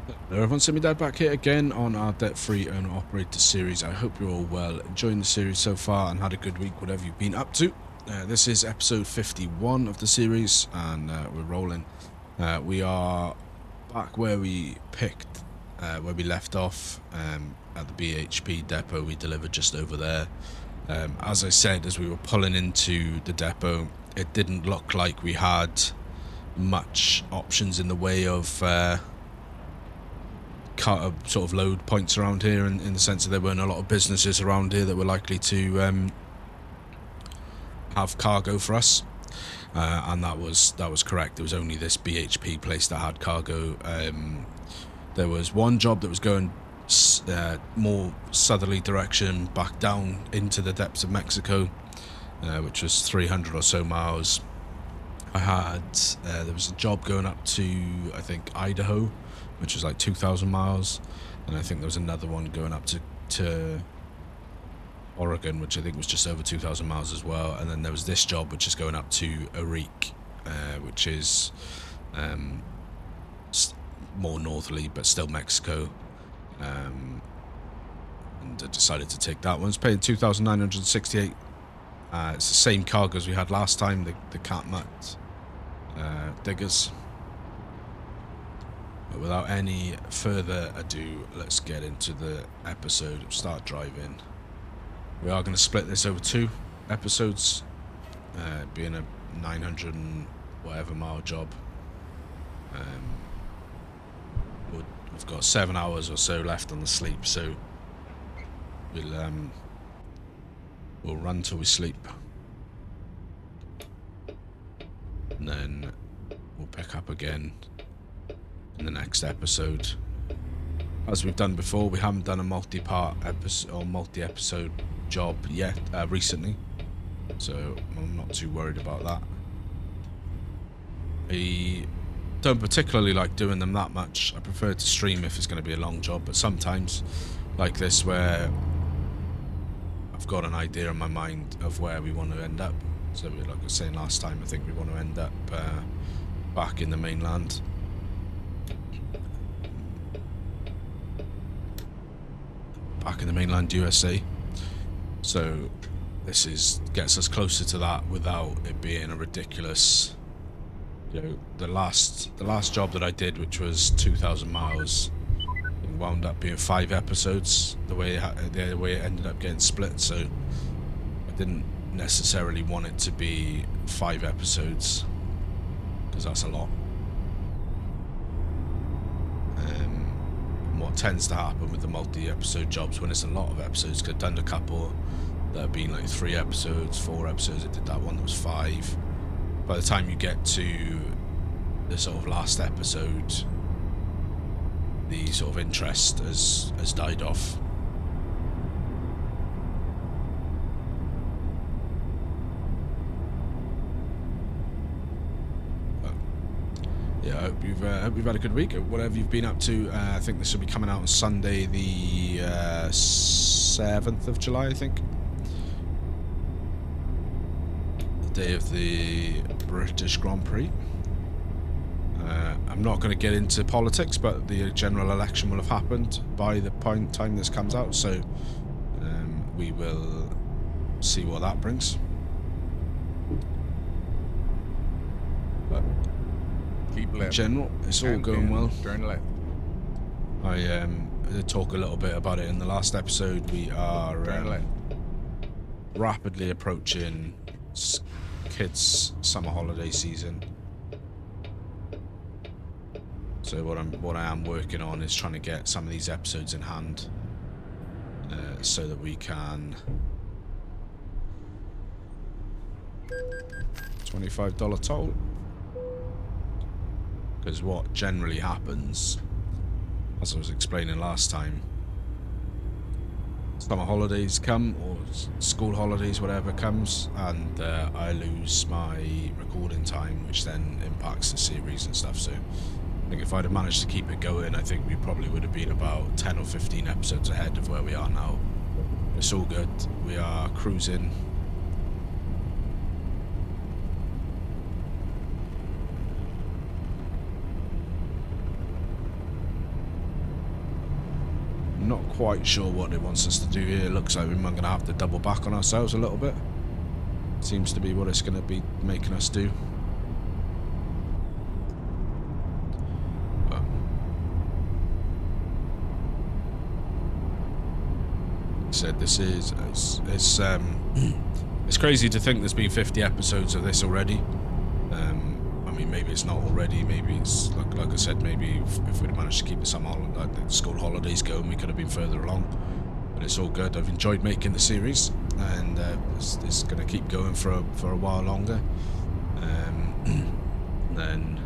Hello everyone, Semi-Dad back here again on our debt-free owner-operator series. I hope you're all well, enjoying the series so far and had a good week, whatever you've been up to. This is episode 51 of the series, and we're rolling. We are back where we left off at the BHP depot. We delivered just over there. As I said, as we were pulling into the depot, it didn't look like we had much options in the way of sort of load points around here, in the sense that there weren't a lot of businesses around here that were likely to have cargo for us, and that was correct. There was only this BHP place that had cargo. There was one job that was going more southerly direction, back down into the depths of Mexico, which was 300 or so miles. I had there was a job going up to, I think, Idaho, which was like 2,000 miles, and I think there was another one going up to Oregon, which I think was just over 2,000 miles as well. And then there was this job which is going up to Urique, which is more northerly but still Mexico, and I decided to take that one. It's paying 2,968. It's the same cargo as we had last time, the CAT Mutt diggers. But without any further ado, let's get into the episode, start driving. We are going to split this over 2 episodes, being a 900 and whatever mile job. We've got 7 hours or so left on the sleep, so we'll run till we sleep, and then we'll pick up again in the next episode. As we've done before, we haven't done a multi-part episode or multi-episode job yet recently, so I'm not too worried about that. I don't particularly like doing them that much. I prefer to stream if it's going to be a long job, but sometimes, like this, where I've got an idea in my mind of where we want to end up. So like I was saying last time, I think we want to end up back in the mainland. Back in the mainland USA. So this gets us closer to that without it being a ridiculous, you know, the last job that I did, which was 2,000 miles, it wound up being 5 episodes, the way it ended up getting split. So I didn't necessarily want it to be 5 episodes, because that's a lot. What tends to happen with the multi-episode jobs when it's a lot of episodes, because I've done a couple that have been like 3 episodes, 4 episodes. I did that one that was 5. By the time you get to the sort of last episode, the sort of interest has died off. Yeah, I hope you've had a good week, whatever you've been up to. I think this will be coming out on Sunday, the 7th of July, I think. The day of the British Grand Prix. I'm not going to get into politics, but the general election will have happened by the time this comes out, so we will see what that brings. But in general, it's all going well. Turn left. I did talk a little bit about it in the last episode. We are rapidly approaching kids' summer holiday season. So what I am working on is trying to get some of these episodes in hand, so that we can $25 toll. Because what generally happens, as I was explaining last time, summer holidays come, or school holidays, whatever comes, and I lose my recording time, which then impacts the series and stuff. So I think if I'd have managed to keep it going, I think we probably would have been about 10 or 15 episodes ahead of where we are now. It's all good. We are cruising. I'm not quite sure what it wants us to do here. It looks like we're going to have to double back on ourselves a little bit. Seems to be what it's going to be making us do. Said this is it's crazy to think there's been 50 episodes of this already. I mean, maybe it's not already. Maybe it's like I said. Maybe if we'd managed to keep the the school holidays going, we could have been further along. But it's all good. I've enjoyed making the series, and it's going to keep going for a while longer. Then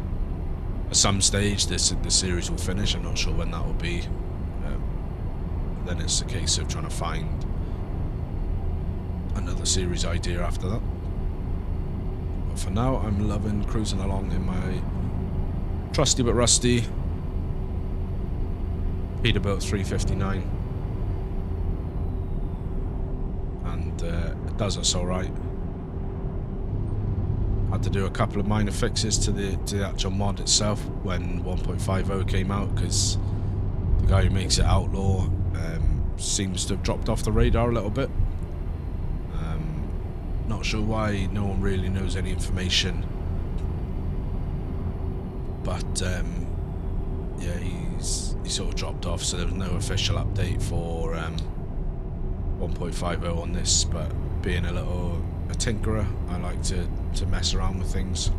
at some stage, the series will finish. I'm not sure when that will be. Then it's a case of trying to find another series idea after that. But for now, I'm loving cruising along in my trusty but rusty Peterbilt 359, and it does us all right. Had to do a couple of minor fixes to the actual mod itself when 1.50 came out, because the guy who makes it Outlaw seems to have dropped off the radar a little bit. Not sure why. No one really knows any information, but yeah, he sort of dropped off, so there was no official update for 1.50 on this. But being a tinkerer, I like to mess around with things,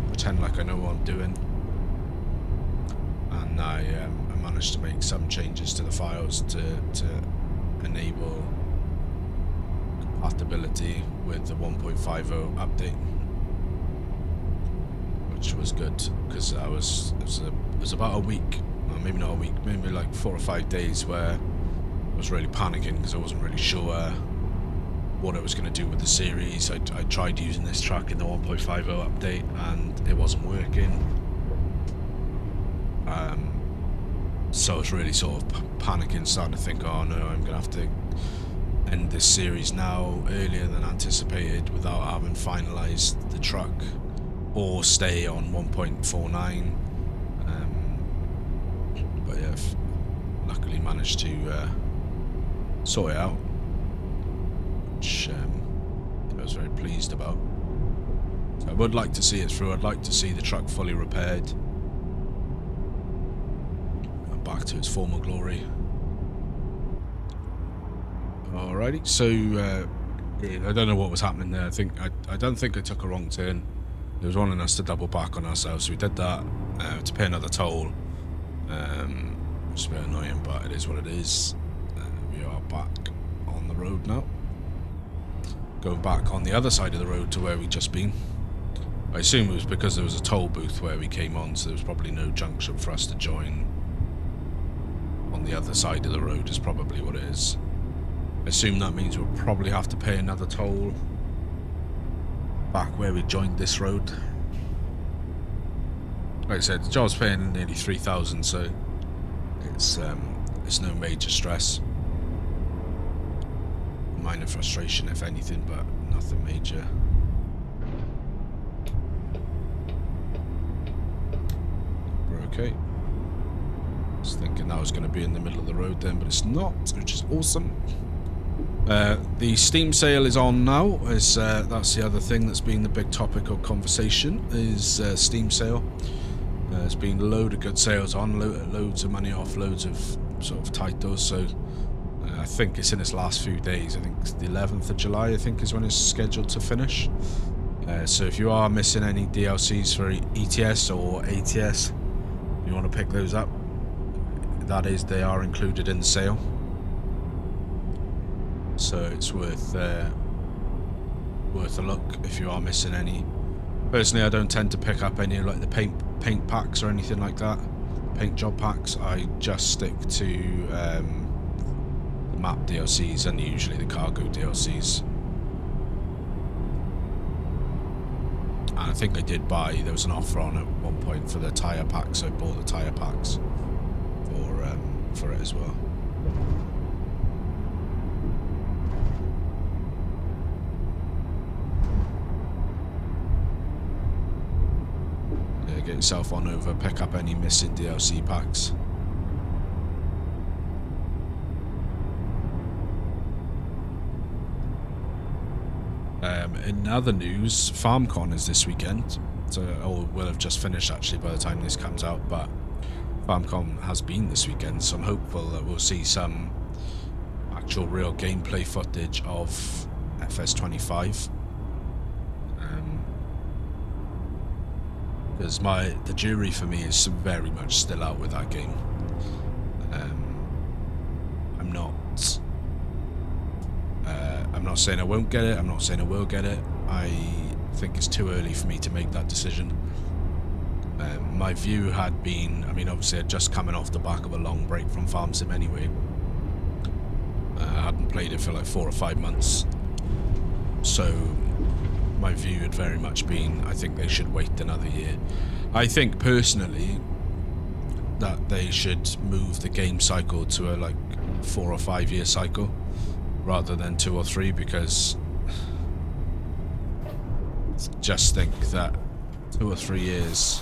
pretend like I know what I'm doing, and I managed to make some changes to the files to enable compatibility with the 1.50 update, which was good, because it was about a week, well, maybe not a week, maybe like 4 or 5 days where I was really panicking because I wasn't really sure what I was going to do with the series. I tried using this track in the 1.50 update and it wasn't working. So I was really sort of panicking, starting to think, oh no, I'm going to have to end this series now earlier than anticipated without having finalised the truck, or stay on 1.49. But yeah, luckily managed to sort it out, which I was very pleased about. So I would like to see it through. I'd like to see the truck fully repaired, back to its former glory. Alrighty, so I don't know what was happening there. I don't think I took a wrong turn. It was wanting us to double back on ourselves, so we did that to pay another toll. It's a bit annoying, but it is what it is. We are back on the road now, going back on the other side of the road to where we just been. I assume it was because there was a toll booth where we came on, so there was probably no junction for us to join. On the other side of the road is probably what it is. I assume that means we'll probably have to pay another toll back where we joined this road. Like I said, the job's paying nearly 3,000, so it's no major stress. Minor frustration, if anything, but nothing major. We're okay. I was thinking that was going to be in the middle of the road then, but it's not, which is awesome. The Steam sale is on now. That's the other thing that's been the big topic of conversation, is Steam sale. There's been a load of good sales on, loads of money off, loads of sort of titles. So I think it's in its last few days. I think it's the 11th of July, I think, is when it's scheduled to finish. So if you are missing any DLCs for ETS or ATS, you want to pick those up, they are included in the sale. So it's worth a look if you are missing any. Personally, I don't tend to pick up any like the paint packs or anything like that, paint job packs. I just stick to the map DLCs and usually the cargo DLCs. And I think I did buy, there was an offer on at one point for the tyre packs, so I bought the tyre packs for it as well. Get yourself on over, pick up any missing DLC packs. In other news, FarmCon is this weekend, so or will have just finished actually by the time this comes out, but FarmCon has been this weekend, so I'm hopeful that we'll see some actual real gameplay footage of FS25. Because the jury for me is very much still out with that game. I'm not saying I won't get it, I'm not saying I will get it. I think it's too early for me to make that decision. My view had been, I mean, obviously I'd just coming off the back of a long break from Farm Sim anyway. I hadn't played it for like 4 or 5 months. So my view had very much been, I think they should wait another year. I think personally that they should move the game cycle to a like 4 or 5 year cycle rather than 2 or 3, because just think that 2 or 3 years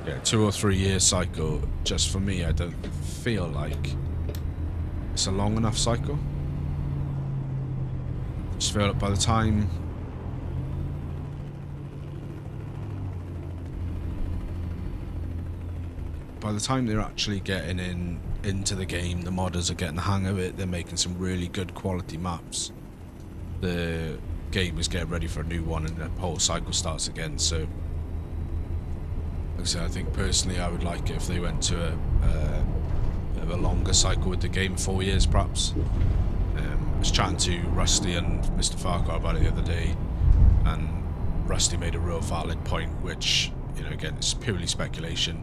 yeah, 2 or 3 year cycle, just for me, I don't feel like it's a long enough cycle. I just feel that by the time they're actually getting into the game, the modders are getting the hang of it, they're making some really good quality maps, the game is getting ready for a new one, and the whole cycle starts again. So like I said, I think personally I would like it if they went to a bit of a longer cycle with the game, 4 years perhaps. I was chatting to Rusty and Mr. Farquhar about it the other day, and Rusty made a real valid point, which, you know, again, it's purely speculation,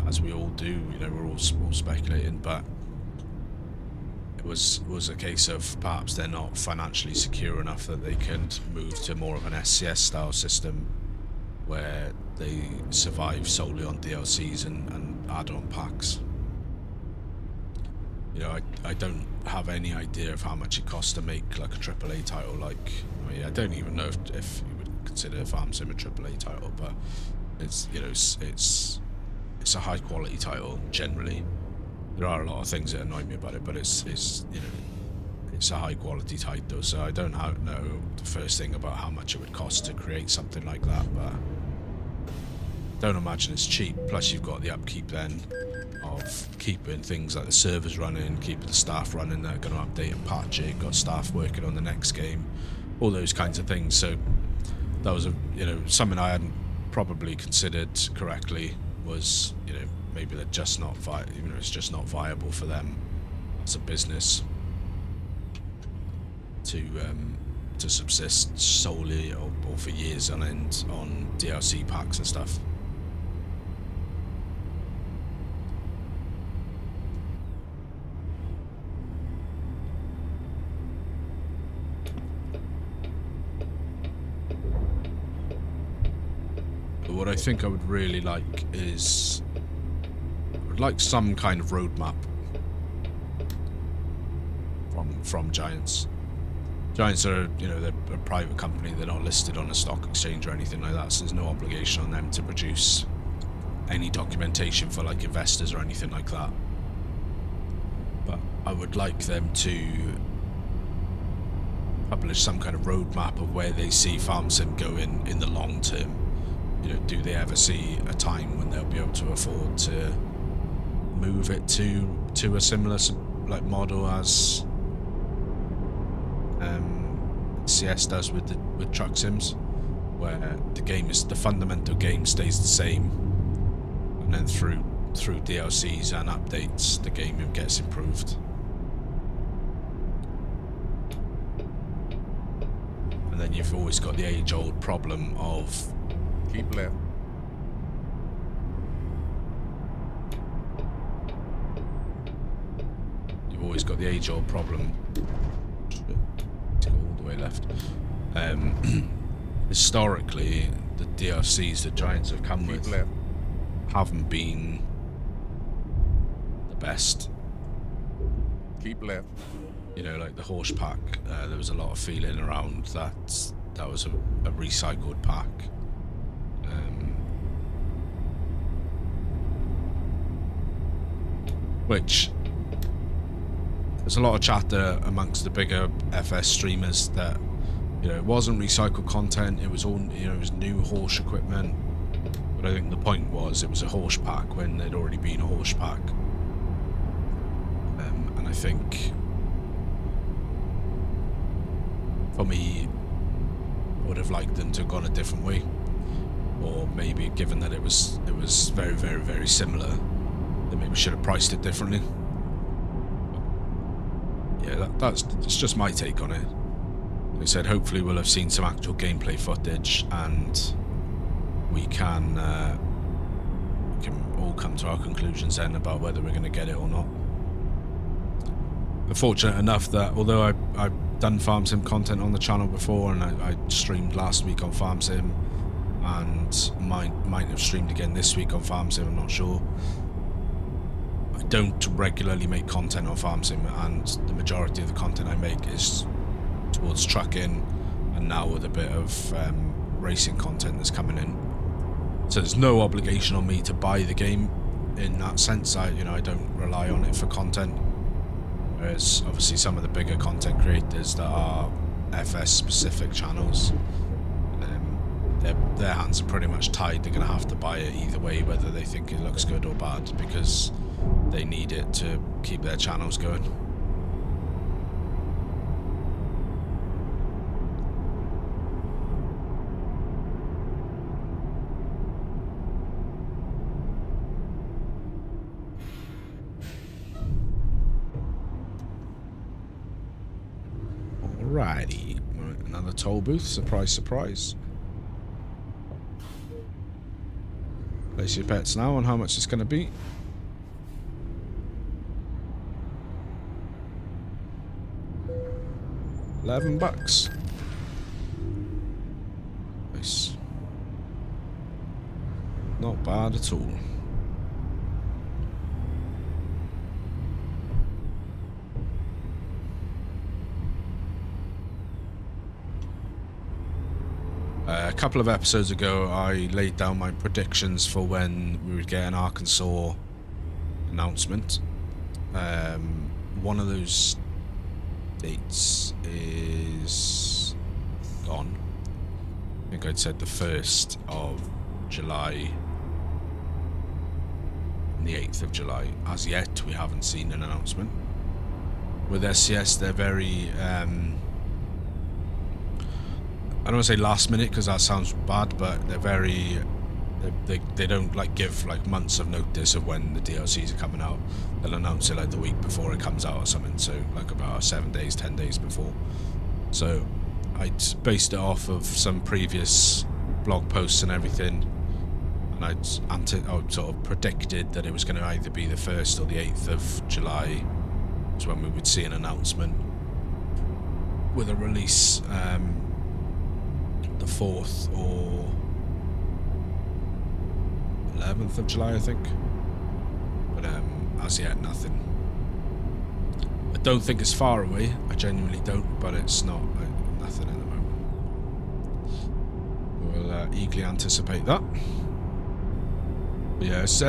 as we all do, you know, we're all speculating, but it was a case of perhaps they're not financially secure enough that they can move to more of an SCS style system where they survive solely on DLCs and add-on packs. You know, I don't have any idea of how much it costs to make like a AAA title. Like, I mean, I don't even know if you would consider Farm Sim a AAA title, but it's, you know, it's a high quality title generally. There are a lot of things that annoy me about it, but it's you know, it's a high quality title, so I don't know the first thing about how much it would cost to create something like that, but don't imagine it's cheap. Plus you've got the upkeep then of keeping things like the servers running, keeping the staff running that are going to update and patch it, got staff working on the next game, all those kinds of things. So that was something I hadn't probably considered correctly, was, you know, maybe they're just not it's just not viable for them as a business to subsist solely or for years on end on DLC packs and stuff. But what I think I would really like is, I would like some kind of roadmap from Giants. Giants are, you know, they're a private company, they're not listed on a stock exchange or anything like that, so there's no obligation on them to produce any documentation for like investors or anything like that. But I would like them to publish some kind of roadmap of where they see Farm Sim going in the long term. You know, do they ever see a time when they'll be able to afford to move it to a similar like model as CS does with truck sims, where the fundamental game stays the same, and then through DLCs and updates the game gets improved. And then you've always got the age-old problem of keep left. You've always got the age-old problem. All the way left. Historically, the DLCs that Giants have come with haven't been best. Keep left. You know, like the horse pack, there was a lot of feeling around that was a recycled pack. Which there's a lot of chatter amongst the bigger FS streamers that, you know, it wasn't recycled content, it was all, you know, it was new horse equipment. But I think the point was it was a horse pack when there'd already been a horse pack. And I think for me, I would have liked them to have gone a different way, or maybe given that it was very, very, very similar, then maybe we should have priced it differently. But yeah, that's just my take on it. Like I said, hopefully we'll have seen some actual gameplay footage, and we can all come to our conclusions then about whether we're going to get it or not. I'm fortunate enough that although I've done farm sim content on the channel before, and I streamed last week on farm sim, and might have streamed again this week on farm sim, I'm not sure. I don't regularly make content on farm sim, and the majority of the content I make is towards trucking, and now with a bit of racing content that's coming in. So there's no obligation on me to buy the game in that sense. I don't rely on it for content. Whereas obviously some of the bigger content creators that are FS specific channels, their hands are pretty much tied. They're going to have to buy it either way, whether they think it looks good or bad, because they need it to keep their channels going. Alrighty, another toll booth. Surprise, surprise. Place your bets now on how much it's going to be. $11. Nice. Not bad at all. A couple of episodes ago, I laid down my predictions for when we would get an Arkansas announcement. One of those dates is gone. I think I'd said the 1st of July and the 8th of July. As yet, we haven't seen an announcement. With SCS, they're very... I don't want to say last minute because that sounds bad, but they're very... They don't like give like months of notice of when the DLCs are coming out. They'll announce it like the week before it comes out or something, so like about 7 days, 10 days before. So I'd based it off of some previous blog posts and everything, and I sort of predicted that it was going to either be the 1st or the 8th of July is when we would see an announcement with a release. The 4th or 11th of July, I think. But as yet, nothing. I don't think it's far away. I genuinely don't, but it's not nothing at the moment. We'll eagerly anticipate that. But yeah, it's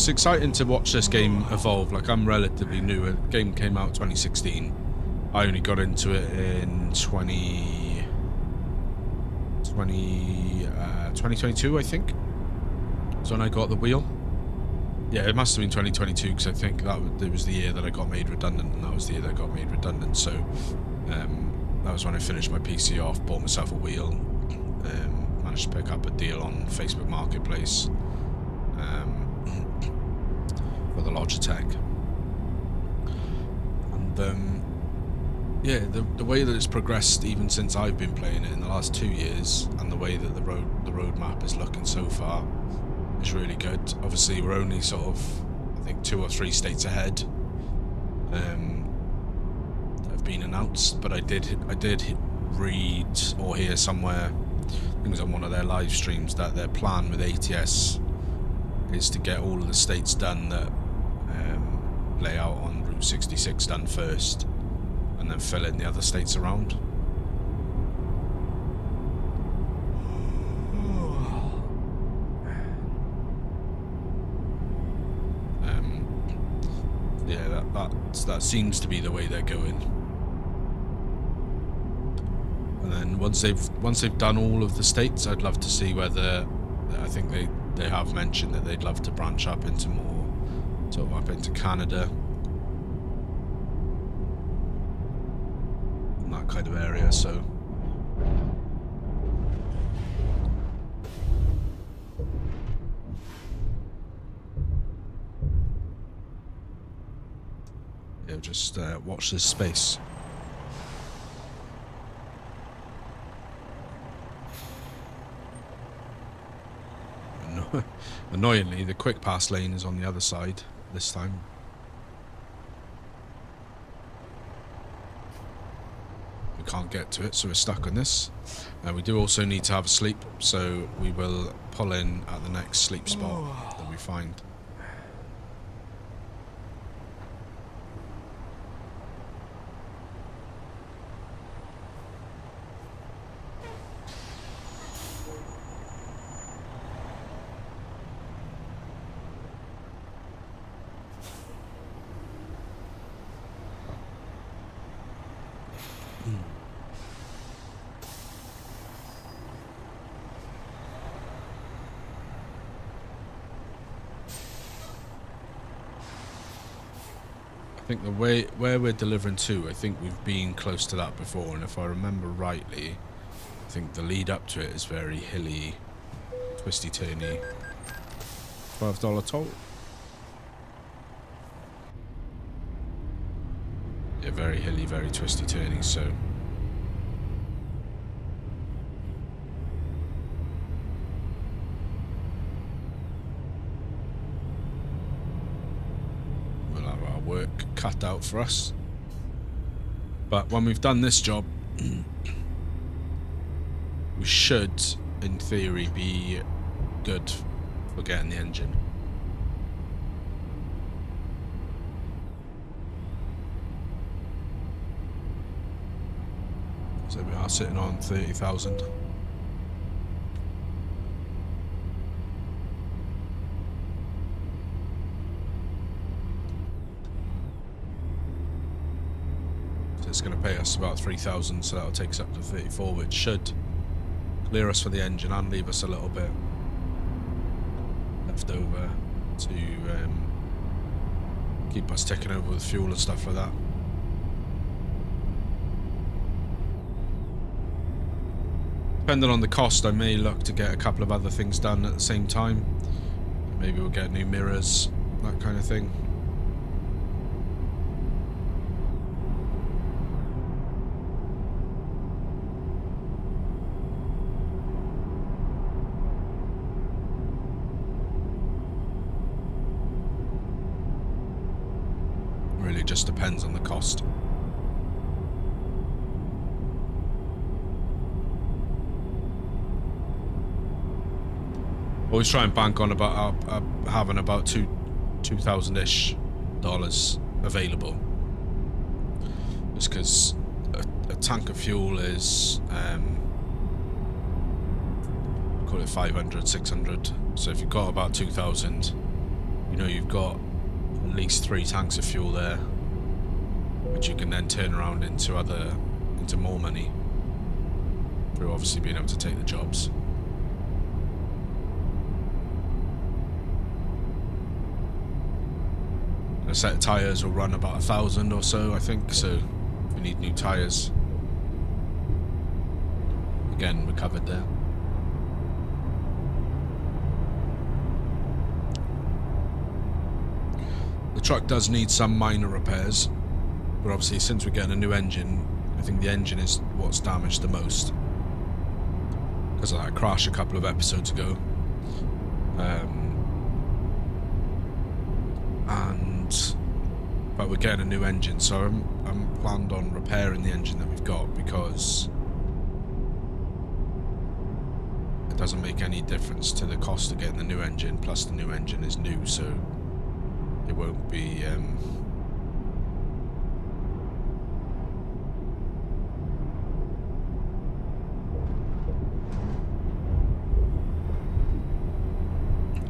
exciting to watch this game evolve. Like, I'm relatively new. The game came out 2016. I only got into it in 2022, I think. So when I got the wheel. Yeah, it must have been 2022 because I think it was the year that I got made redundant, and that was the year that I got made redundant. So that was when I finished my PC off, bought myself a wheel, managed to pick up a deal on Facebook Marketplace for the Logitech. And yeah, the way that it's progressed even since I've been playing it in the last 2 years, and the way that the roadmap is looking so far is really good. Obviously, we're only sort of, I think, 2 or 3 states ahead that have been announced. But I did read or hear somewhere, I think it was on one of their live streams, that their plan with ATS is to get all of the states done that layout on Route 66 done first, and then fill in the other states around. Yeah, that seems to be the way they're going. And then once they've done all of the states, I'd love to see whether, I think they have mentioned that they'd love to branch up into more, sort of up into Canada and that kind of area. So yeah, just watch this space. Annoyingly, the quick pass lane is on the other side this time. We can't get to it, so we're stuck on this. We do also need to have a sleep, so we will pull in at the next sleep spot that we find. I think the way where we're delivering to, I think we've been close to that before, and if I remember rightly, I think the lead up to it is very hilly, twisty turny. $12 toll. Yeah, very hilly, very twisty turny, so work cut out for us. But when we've done this job, we should, in theory, be good for getting the engine. So we are sitting on 30,000. It's going to pay us about 3,000, so that'll take us up to 34, which should clear us for the engine and leave us a little bit left over to keep us ticking over with fuel and stuff like that. Depending on the cost, I may look to get a couple of other things done at the same time. Maybe we'll get new mirrors, that kind of thing. Really just depends on the cost. Always try and bank on about having about $2,000-ish available, just because a tank of fuel is call it 500, 600. So if you've got about 2,000, you know you've got at least 3 tanks of fuel there, which you can then turn around into more money through obviously being able to take the jobs. A set of tyres will run about 1,000 or so, I think, so if we need new tyres, again, we're covered there. The truck does need some minor repairs, but obviously since we're getting a new engine, I think the engine is what's damaged the most, because of that crash a couple of episodes ago. But we're getting a new engine, so I'm planned on repairing the engine that we've got, because it doesn't make any difference to the cost of getting the new engine, plus the new engine is new, so it won't be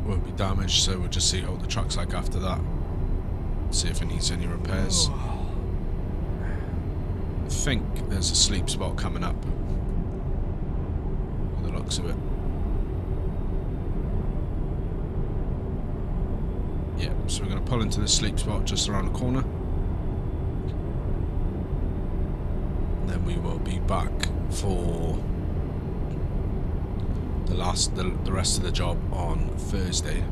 won't be damaged, so we'll just see how the truck's like after that. See if it needs any repairs. I think there's a sleep spot coming up, by the looks of it. Yeah, so we're going to pull into the sleep spot just around the corner. And then we will be back for the rest of the job on Thursday.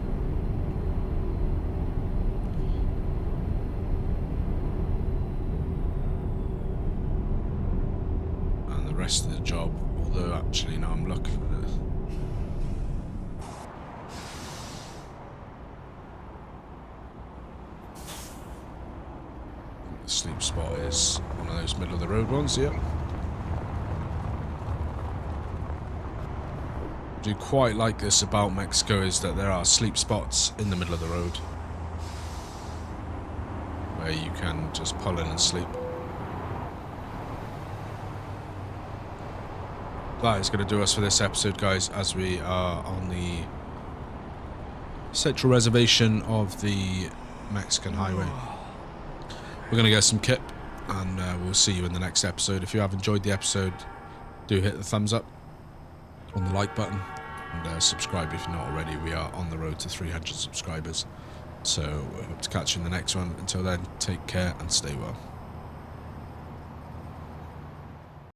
And the rest of the job, although actually now I'm looking at it. The sleep spot is one of those middle of the road ones, yep. I do quite like this about Mexico is that there are sleep spots in the middle of the road where you can just pull in and sleep. That is going to do us for this episode, guys, as we are on the central reservation of the Mexican highway. We're going to get some kit, and we'll see you in the next episode. If you have enjoyed the episode, do hit the thumbs up on the like button, and subscribe if you're not already. We are on the road to 300 subscribers, so we hope to catch you in the next one. Until then, take care and stay well.